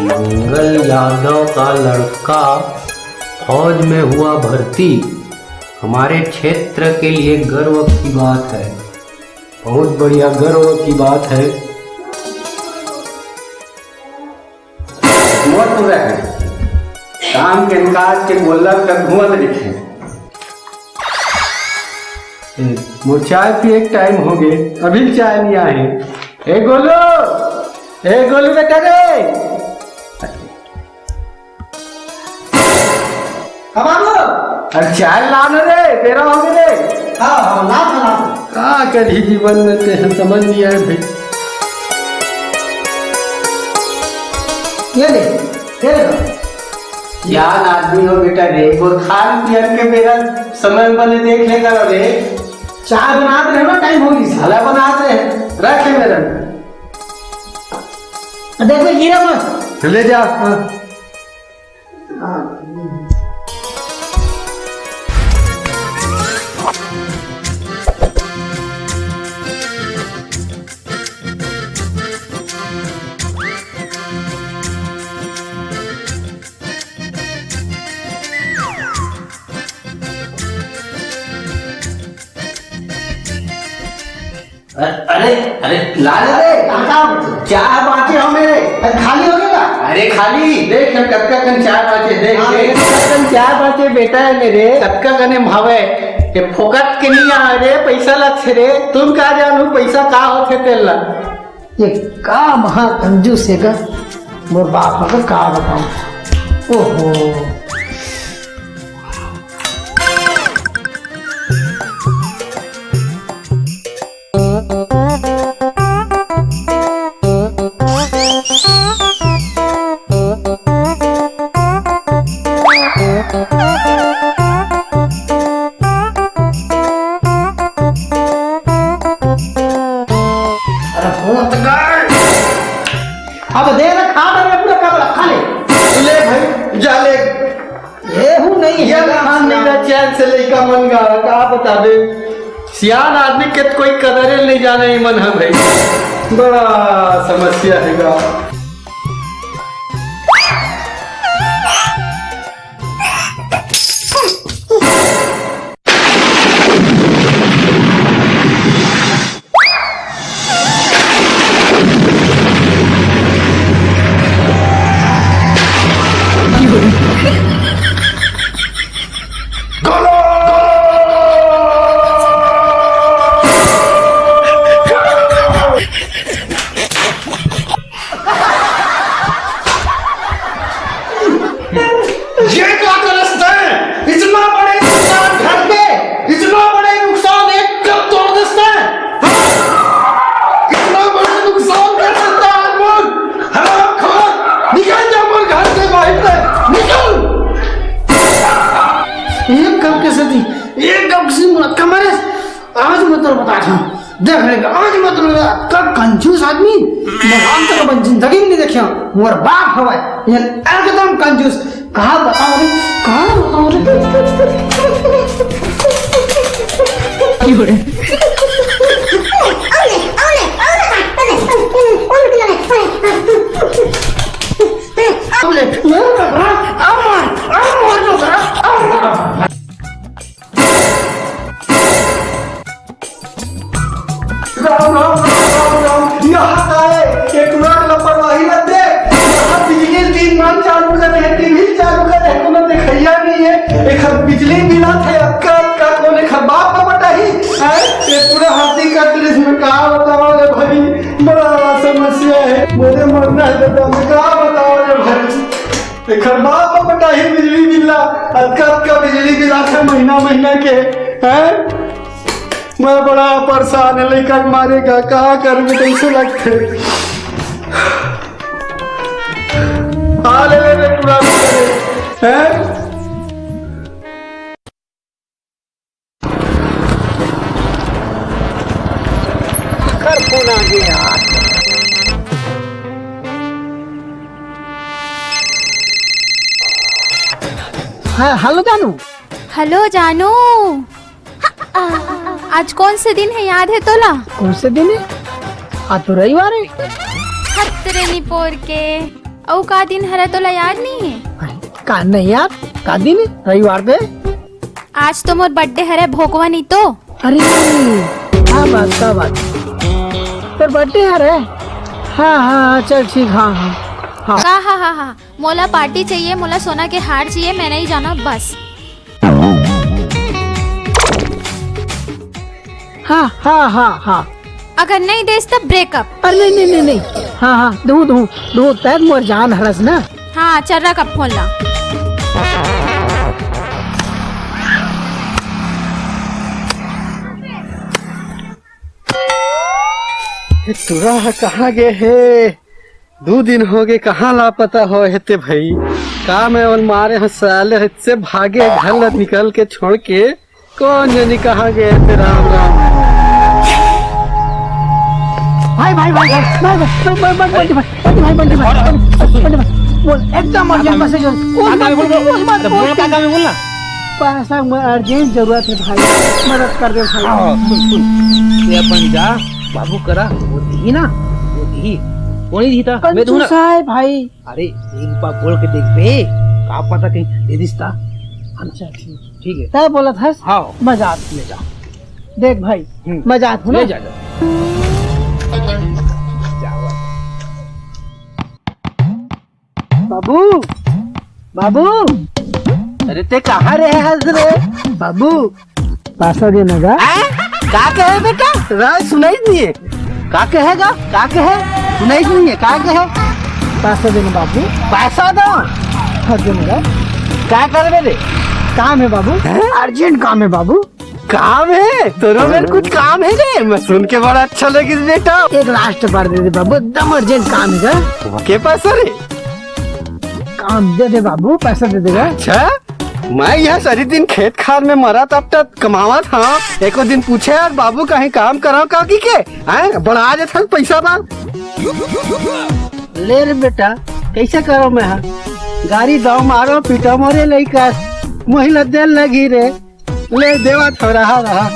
मंगल यादव का लड़का फौज में हुआ भर्ती। हमारे क्षेत्र के लिए गर्व की बात है, बहुत बढ़िया गर्व की बात है। मौत हो रहा है शाम के काज के गोलक तक घूमत दिखे। वो चाय पिए टाइम हो गए, अभी चाय नहीं आए। ए गोलू बेटा रे, अरे चाय लाना रे, तेरा हो गए रे। हाँ ला क्या करी जीवन में ते समझ नहीं आए भाई। ये ले यार आदमी हो बेटा रे, वो खाल पियर के मेरा समय बने देख लेगा रे। चाय बनाते रहे ना, टाइम हो गई। साला बनाते हैं, रख ले मेरा। देखो गिरा मत, ले जा। अरे अरे लाल रे, चाय बाटे हो मेरे। खाली हो गया। अरे खाली देख हम कब का कन चाय बाटे, देख देख कन चाय बाटे बेटा है मेरे। कब का कने भावे के फोकट के नहीं आ रे, पैसा लग रे। तुम का जानू पैसा का होथे तेला। ये का महा कंजूस है का, मोर बाप को का बताऊं। ओहो अब दे ना, खा ले पूरा का बड़ा खा ले। ले भाई जा ले। ये हूं नहीं ये खान नहीं ना चैन से लेका मन गा का बता दे। सियान आदमी के कोई कदर नहीं जाने मन है भाई, बड़ा समस्या है गा। आज मतलब बता था देख लेगा, आज मतलब कब कंजूस आदमी हम तक अपन जिंदगी में नहीं देखियो। मोर बाप हवा ये एकदम कंजूस। कहा बताओ रे, कहा बताओ रे। बिजली बिला थे का कोने खबाब का बटाही है। ये पूरा हाथी का ड्रेस में कहा बताओ रे भाई, बड़ा समस्या है। मुझे मरना है तो मैं कहा बताओ रे भाई। ये खबाब का बटाही बिजली बिला का बिजली बिला थे महीना के हैं। मैं बड़ा परेशान है, लेकर मारेगा कहा कर में कैसे लगते। हाँ ले पूरा है। फोन आ गया। हाँ हेलो जानू। हेलो जानू, आज कौन से दिन है याद है तोला? कौन से दिन है? आज तो रविवार है। खतरे नहीं पोर के औ का दिन हरे तोला याद नहीं है? का नहीं यार, का दिन है? रविवार पे। आज तो मोर बर्थडे हरे भोगवा नहीं तो। अरे क्या बात तेरा बर्थडे है रे? हाँ हाँ चल ठीक, हाँ हाँ हाँ हाँ मोला पार्टी चाहिए, मोला सोना के हार चाहिए, मैं नहीं जाना बस। हाँ हाँ हाँ हाँ। अगर नहीं देस तो ब्रेकअप। अरे नहीं हाँ हाँ दो तैर मोर जान हरस ना। हाँ चल रहा कब फोन ला। तुरा कहाँ गए है? 2 दिन हो गए, कहाँ लापता हो हेते भाई? का मैं और मारे हंसाले से भागे घर निकल के छोड़ के, कौन जानी कहाँ गए थे? राम राम। भाई बोल एकदम अर्जेंट मैसेज बोलना। पैसा में अर्जेंट जरूरत है भाई, मदद कर दे भाई। ये अपन जा बाबू करा वो दी ना, वो दी कौन दी था? मैं दूं ना भाई। अरे 1 रुपया बोल के देख बे, का पता कहीं दे दिस्ता। अच्छा ठीक है, तय बोला था। हाँ मजाक ले जा, देख भाई मजाक ले जा बाबू। अरे ते कहाँ रहे हंस रे? बाबू पैसा देना का? का कहे बेटा? राज सुनाई नहीं है। का कहेगा? का कहे? सुनाई नहीं है। का कहे? पैसा देना बाबू। पैसा दो। हाँ देना क्या कर रे? काम है बाबू, अर्जेंट काम है बाबू। काम है तोरो में? कुछ काम है रे? मैं सुन के बड़ा अच्छा लगी बेटा। एक लास्ट बार दे दे बाबू, एकदम अर्जेंट काम है। के पास रे? काम दे दे बाबू, पैसा दे देगा। अच्छा, मैं यह सारी दिन खेत खार में मरा तब तक कमावा था। एको दिन पूछे यार बाबू कहीं काम कराओ काकी के? बड़ा आ जाता पैसा बा। ले रे बेटा, कैसे करो मैं? हाँ गाड़ी दाव मारो पीटो मोरे लइका महिला देल लगी रे। ले देवा थोड़ा रहा।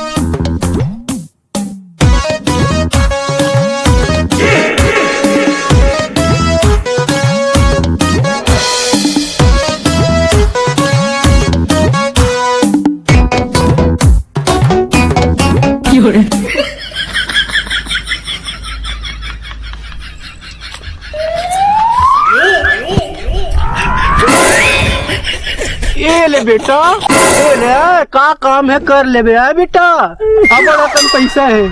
ये ले बेटा, ये ले का काम है कर ले बेटा। अब बड़ा कम पैसा है,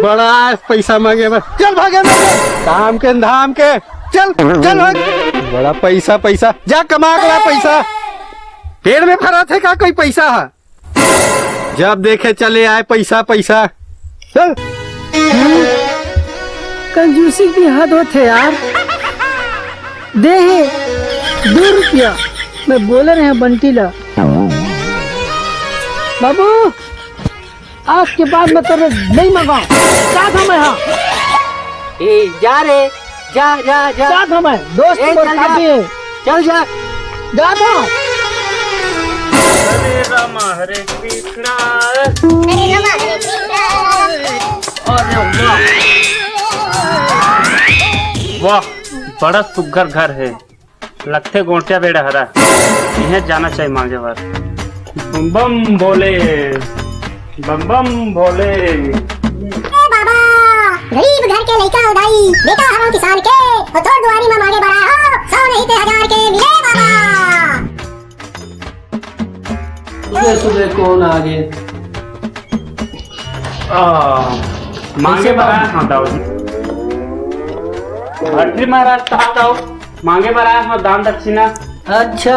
बड़ा पैसा मांगे बस। चल भागे काम के धाम के, चल भाग। बड़ा पैसा जा कमा के ला पैसा। पेड़ में फरा थे का कोई पैसा है? जब देखे चले आए पैसा। चल कंजूसी की हद होते यार। दे 2 रुपया मैं बोल रहे हैं बंटी ला। बाबू आज के बाद मैं तेरे नहीं मंगा। क्या था मैं? हाँ जा रे, जा क्या था मैं? दोस्त चल जा। है, चल जा। जा था। हरे राम हरे कृष्णा। वाह बड़ा सुघर घर है, लगते गोटिया बेड़ा हरा। इन्हें जाना चाहिए मांगे बार। बम बम भोले, बम बम भोले। बाबा गरीब घर के लइका उदाई, बेटा हरो किसान के, और तोर दुआरी में मांगे बड़ा हो, 100 नहीं ते 1000 के मिले बाबा। सुबह कौन आ गए? मांगे बरात हाँ दाऊ जी। भट्टी महाराज कहाँ दाऊ? मांगे बरात में दान दक्षिणा। अच्छा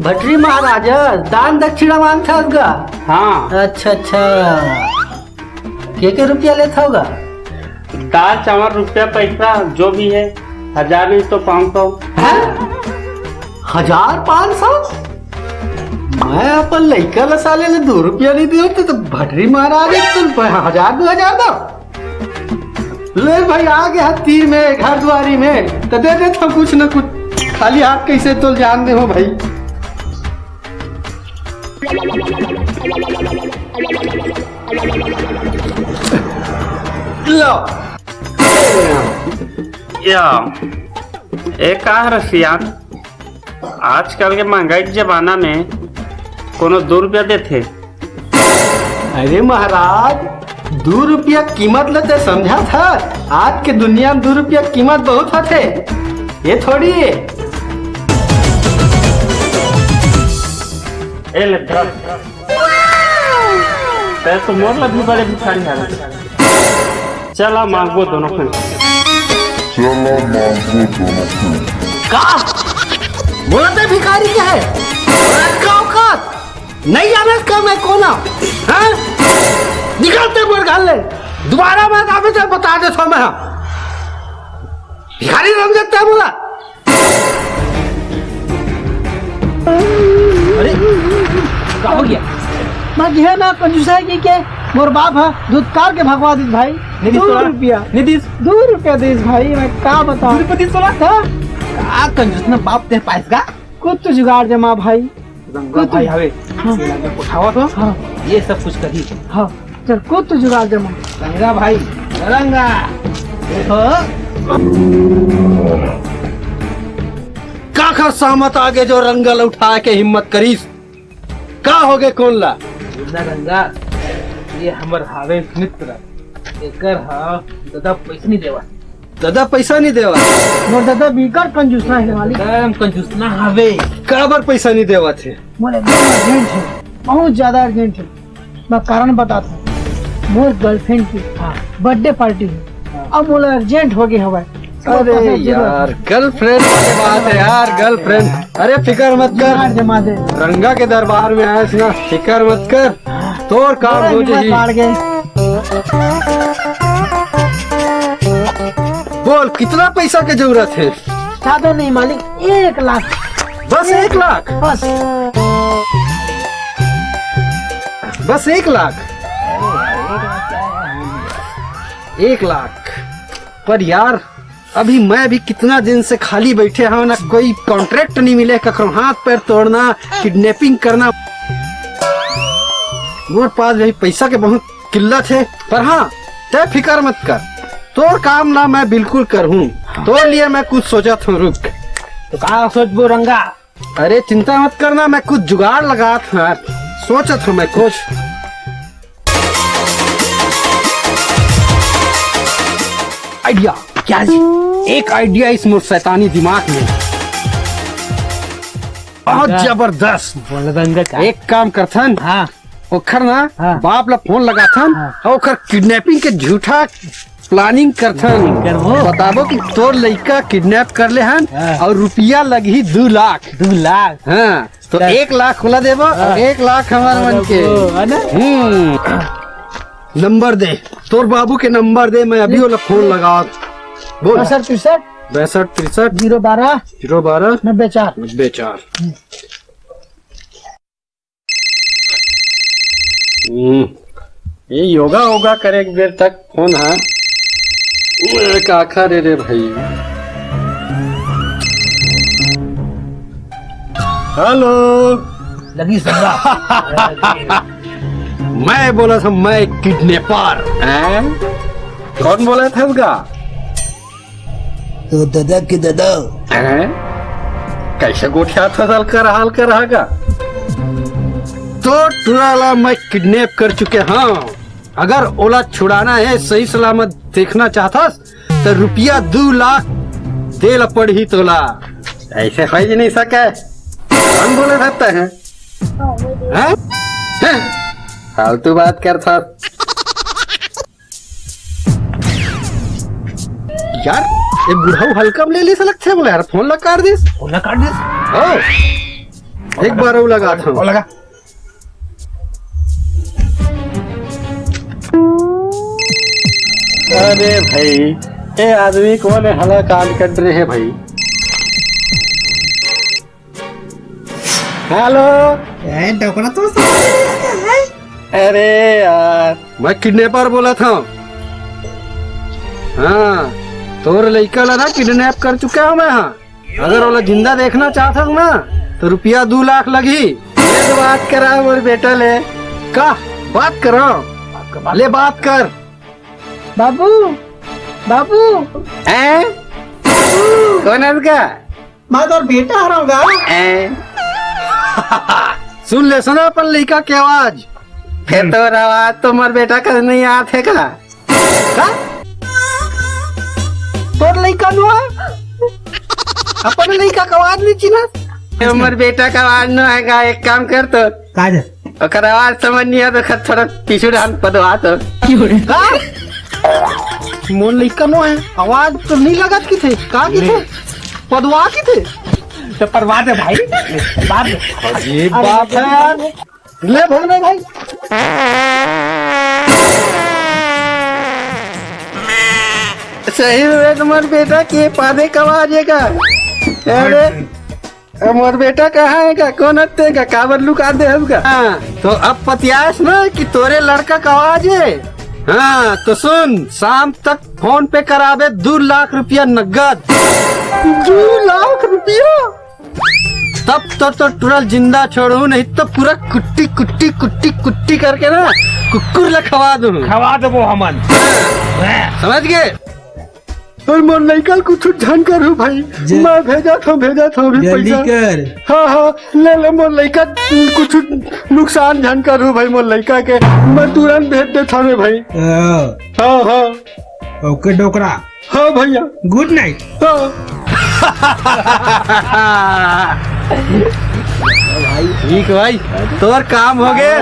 भटरी महाराज दान दक्षिणा मांगता होगा। हाँ अच्छा के रुपया लेता होगा? दाल चावल रुपया पैसा जो भी है, 1000 नहीं तो 500। 1500? मैं अपन लइका ला साले ले 2 रुपया नहीं दियो तो भटरी महाराज तो 1000 2000 दो। ले भाई आ गया तीर में घर द्वारी में तो दे देता कुछ न कुछ। खाली हाथ कैसे तो जान दे हो भाई। लो या एक कहा रसिया आजकल के महंगाई के जमाना में कोनो 2 रुपया देते। अरे महाराज 2 रुपया कीमत लेते समझा था। आज के दुनिया में 2 रुपया कीमत बहुत होते, ये थोड़ी है। ए ले ते तो मोर लगी बड़े भिखारी है। चला मांगो दोनों को। का बोलते भिखारी क्या है? का औकात नहीं जाने का मैं कौन हूं? हाँ? निकलते मोर घर ले, दोबारा मैं आप से बता देता हूं। मैं भिखारी रंग सकता है बोला। अरे क्या हो गया? मैं है ना कंजूसा की के मोर बाप है दूध कार के भगवा दी भाई। 2 रुपया निधि 2 रुपया दे भाई। मैं क्या बताऊं? 2 रुपया सोला था का कंजूस ना बाप दे पास का कुछ तो जुगाड़ जमा भाई। रंगा भाई हवे उठावा तो हाँ ये सब कुछ करी। हाँ चल कुछ तो जुगाड़ जमा। रंगा भाई रंगा देखो का सहमत आगे जो रंगल उठा के हिम्मत करीस का होगे कौन ला रंगा ये हमर हावे मित्र एकर हा दादा पैसा नहीं देवा। दादा पैसा नहीं देवा। मोर दादा बीकर कंजूस ना है वाली। एकदम कंजूस ना हावे। काबर पैसा नहीं देवा थे? मोर एकदम अर्जेंट है, बहुत ज्यादा अर्जेंट है। मैं कारण बताता हूँ। मोर गर्लफ्रेंड की बर्थडे पार्टी है, अब मोला अर्जेंट हो गई हवा। अरे यार गर्लफ्रेंड वाली बात है यार। गर्लफ्रेंड अरे फिकर मत कर, जमा दे। रंगा के दरबार में आया ना, फिकर मत कर, तोर काम हो जाएगी। बोल कितना पैसा की जरूरत है? ज्यादा नहीं मालिक, 1 लाख। बस 1 लाख? बस 1 लाख? 1 लाख पर यार अभी मैं भी कितना दिन से खाली बैठे हूँ ना, कोई कॉन्ट्रैक्ट नहीं मिले। कखरो हाथ पैर तोड़ना, किडनैपिंग करना। मोर पास भी पैसा के बहुत किल्लत है। पर हाँ तय फिकर मत कर, तोर काम ना मैं बिल्कुल करूँ। तो लिए मैं कुछ सोचा था। रुक तो का सोचबो रंगा? अरे चिंता मत करना, मैं कुछ जुगाड़ लगा था, सोचा था मैं कुछ। आइडिया क्या जी? एक आइडिया इस मोर शैतानी दिमाग में बहुत जबरदस्त। बोल रंगा का एक काम करथन, हाँ ओखर ना हाँ। बाप ला फोन लगाथन और ओखर किडनैपिंग के झूठा प्लानिंग करथन। बताबो कि तोर लड़का किडनैप कर ले हन और रुपया लगी 2 लाख। 2 लाख हाँ तो 1 लाख खुला देबो और 1 लाख हमारे मन के। नंबर दे, तोर बाबू के नंबर दे, मैं अभी वाला फोन लगा। बोल 62 62 63 012 012 94 94। ये योगा होगा करे एक देर तक फोन है का खा रे भाई। हेलो लगी संगा। मैं बोला था मैं किडनैपर। कौन बोला था उसका? तो दादा के दादा कैसे गोठिया था हाल कर रहा का? तो टुराला मैं किडनैप कर चुके। हाँ अगर ओला छुड़ाना है, सही सलामत देखना चाहता तो रुपया 2 लाख दे ला पड़ी तोला। ऐसे हो ही नहीं सके। कौन बोले रहता है? फालतू बात कर था यार। ये बुढ़ाऊ हल्का में ले ली लगता है। बोले यार फोन लगा कर दिस। फोन लगा कर दिस। एक बार वो लगा था। लगा अरे भाई ये आदमी कौन है? हला काल कर रहे हैं भाई। हेलो तो अरे यार मैं किडनैपर बोला था। हाँ तोर लड़का ला ना किडनैप कर चुका हूँ मैं। हाँ अगर वो जिंदा देखना चाहता हूँ ना तो रुपया 2 लाख लगी। बात करा मोर बेटा ले का बात करो ले बात कर। बाबू बाबू कौन है उसका? मैं तो बेटा हराऊंगा। सुन ले सुनो अपन लड़का की आवाज। फिर तो आवाज तो मोर बेटा का नहीं आते का? तोर लड़का नु अपन लड़का का आवाज नहीं चिन्ह। मोर बेटा का आवाज न आएगा। एक काम कर तो काज ओकर आवाज समझ नहीं आता तो थोड़ा पीछू डाल पदवा तो मोर लड़का नु है आवाज तो नहीं लगत की थे का की थे पदवा की थे तो परवा दे भाई, बात ये बात है यार। ले भगने भाई सही में तुम्हारे बेटा के पादे कब आ जाएगा? अरे मोर बेटा कहाँ है का? कौन हत्ते का काबर लुका दे उसका? हाँ तो अब पतियास ना कि तोरे लड़का का आवाज है। हाँ तो सुन, शाम तक फोन पे करावे 2 लाख रुपया नगद। 2 लाख रुपया? तब तो तुरंत जिंदा छोड़ू, नहीं तो पूरा कुट्टी कुट्टी कुट्टी कुट्टी करके ना कुकुर लखवा दूं। खवा दो हमन। समझ गए? और मोर लड़का कुछ जानकर हूँ भाई। मैं भेजा था अभी पैसा। हाँ हाँ ले मोर लड़का कुछ नुकसान जानकर हूँ भाई। मोर लड़का के मैं तुरंत भेज देता हूँ भाई। हाँ हाँ ओके डोकरा। हाँ भैया गुड नाइट। हाँ ठीक भाई, तोर काम हो गए।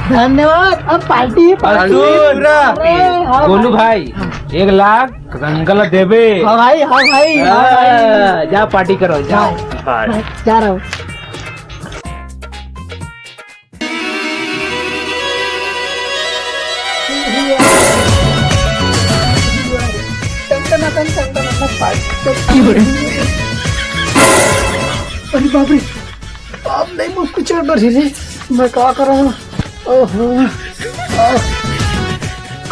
धन्यवाद। अब पार्टी पूरा गोलू भाई 1 लाख अंकल देवे। हाँ भाई हाँ भाई हाँ भाई जा पार्टी करो जाओ। जा रहा हूँ। अरे बाप रे, आप नहीं मुझको चढ़ रही थी, मैं क्या कर रहा हूँ? ओहो,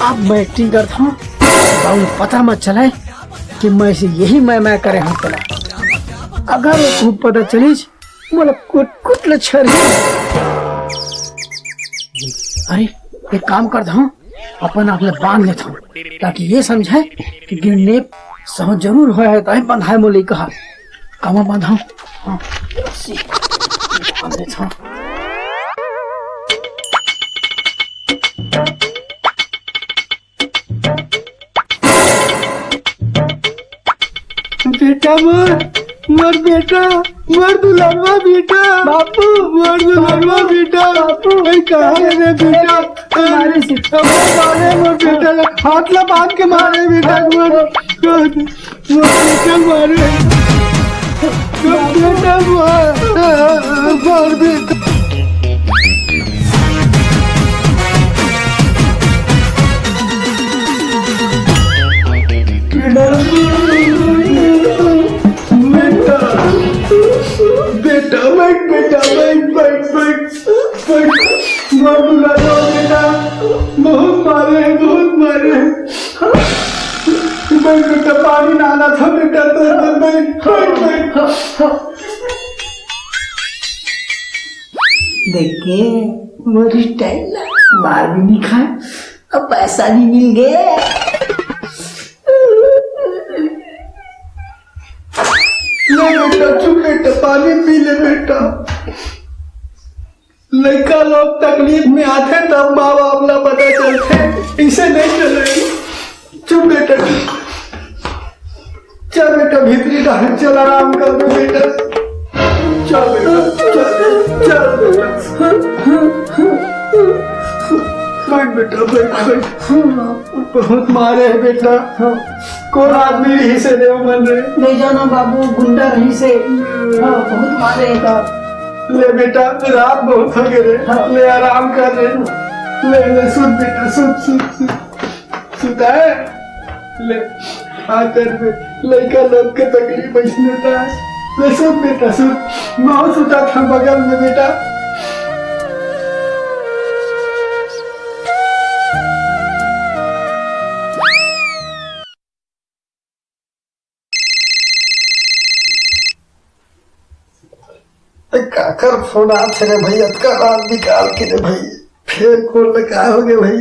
अब मैं एक्टिंग करता हूँ, पता मत चले कि मैं इसे यही मैं करे हाथ पड़ा। अगर वो खूब पता चलीज बोला कुट लच्छर। अरे एक काम करता हूँ, अपन अपने बांध लेता हूँ ताकि ये समझे कि गिरने समझ जरूर है तो बंधाए मोली कहा कामा बांधा। हाँ बांध लेता हूँ। बेटा मोर बेटा मोर दुल्हनवा बेटा बापू मोर दुल्हनवा बेटा बापू भाई कहाँ है रे बेटा? मारे मोर बेटा हाथ ला बांध के मारे बेटा। मोर बेटा मारे बेटा मोर बेटा। बेटा बैठ बेटा बहुत मारे बेटा पानी नाना था बेटा तो बैठ। देखिए मेरी स्टाइल मार भी नहीं खाए अब पैसा भी मिल गया। बेटा चुप बेटा पानी पी ले बेटा। लड़का लोग तकलीफ में आते तब माँ बाप ना पता चलते, इसे नहीं चले। चुप बेटा चल बेटा भीतरी डाल चल आराम कर बेटा। चल बेटा चल बेटा बहुत मारे है बेटा। कौन आदमी रही से देव मन रहे ले जाना बाबू गुंडा रही से बहुत मारेगा। ले बेटा रात बहुत हो गए, ले आराम कर ले सुन बेटा सुता है ले आकर लड़का लोग के तकलीफ बचने था। ले सुन बेटा सुन, माँ सुता था बगल में बेटा। काकर फोन आते रे भाई, अतका रात निकाल के रे भाई फिर खोल का हो गए भाई।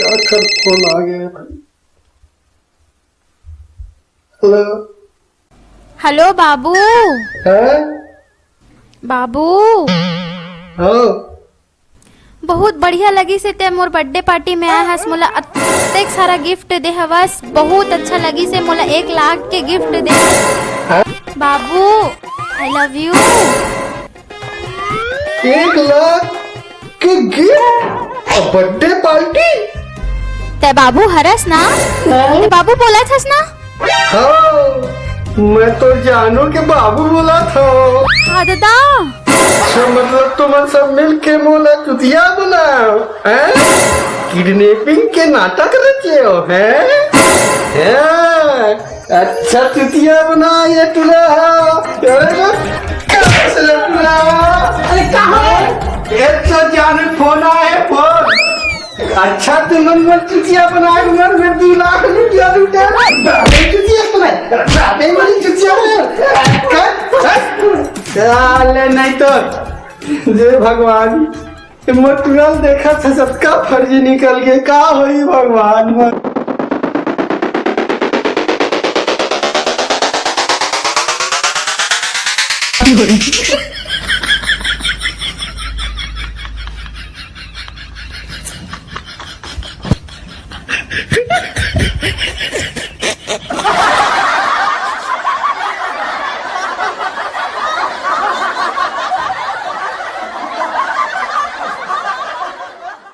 क्या कर फोन आ गया भाई। हेलो। हेलो बाबू। है? बाबू हाँ। बहुत बढ़िया लगी से ते मोर बर्थडे पार्टी में आया हस, मोला अतेक सारा गिफ्ट दे हवस, बहुत अच्छा लगी से मोला 1 लाख के gift they. Babu I love you. 1 lakh के गिफ्ट और बर्थडे पार्टी। ते बाबू हरस ना, ते बाबू बोला थस ना। हाँ मैं तो जानू के बाबू बोला था। हाँ दादा। अच्छा मतलब तुम सब मिल के मोला चुतिया बनाओ हैं? किडनैपिंग के नाटक रचे हो हैं? अच्छा चुतिया बना ये तुला। अरे कहाँ है? अच्छा जाने फोन आए फोन। अच्छा तुम मन चुतिया बनाए उमर में 2 लाख रुपया लूटे। चुतिया बनाए वाली चुतिया बनाए नहीं तो जय भगवान मोटुरल देखा था सबका फर्जी निकल गया। का होई भगवान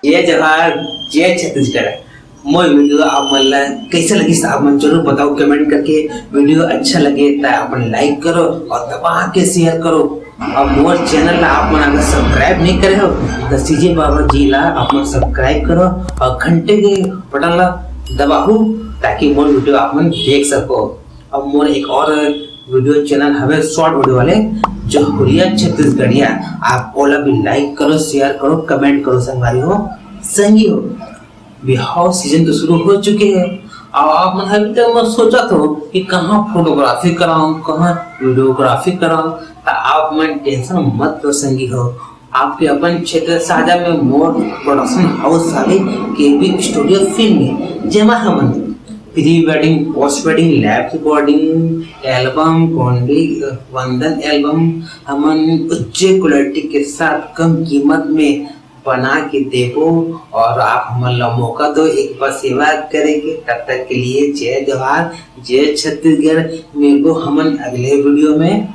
जय जवाहर जय छत्तीसगढ़। मोर वीडियो आप मन कैसे लगी आप मन जरूर बताओ कमेंट करके। वीडियो अच्छा लगे तो अपन लाइक करो और दबा के शेयर करो। और मोर चैनल ला आप मन अगर सब्सक्राइब नहीं करे हो तो सीजे बाबा जी ला आप मन सब्सक्राइब करो और घंटे के बटन ला दबाओ ताकि मोर वीडियो आप मन देख सको। अब मोर एक और वीडियो चैनल हवे शॉर्ट वीडियो वाले जो हुरिया छत्तीसगढ़िया, आप ओला भी लाइक करो शेयर करो कमेंट करो। संगवारी हो संगी हो बिहाव सीजन तो शुरू हो चुके हैं। अब आप मन अभी तक मैं सोचा तो कि कहाँ फोटोग्राफी कराऊं कहाँ वीडियोग्राफी कराऊं। तो आप मन टेंशन मत लो संगी हो। आपके अपन क्षेत्र साझा में मोर प्रोडक्शन हाउस आवे केबी स्टूडियो फिल्म जेमा हमन pre wedding post wedding lab recording album candy वंदन एल्बम हमन उच्च क्वालिटी के साथ कम कीमत में बना के देखो और आप हमारा मौका दो एक बार सेवा करेंगे। तब तक के लिए जय जवाहर जय छत्तीसगढ़। मेरे को हमन अगले वीडियो में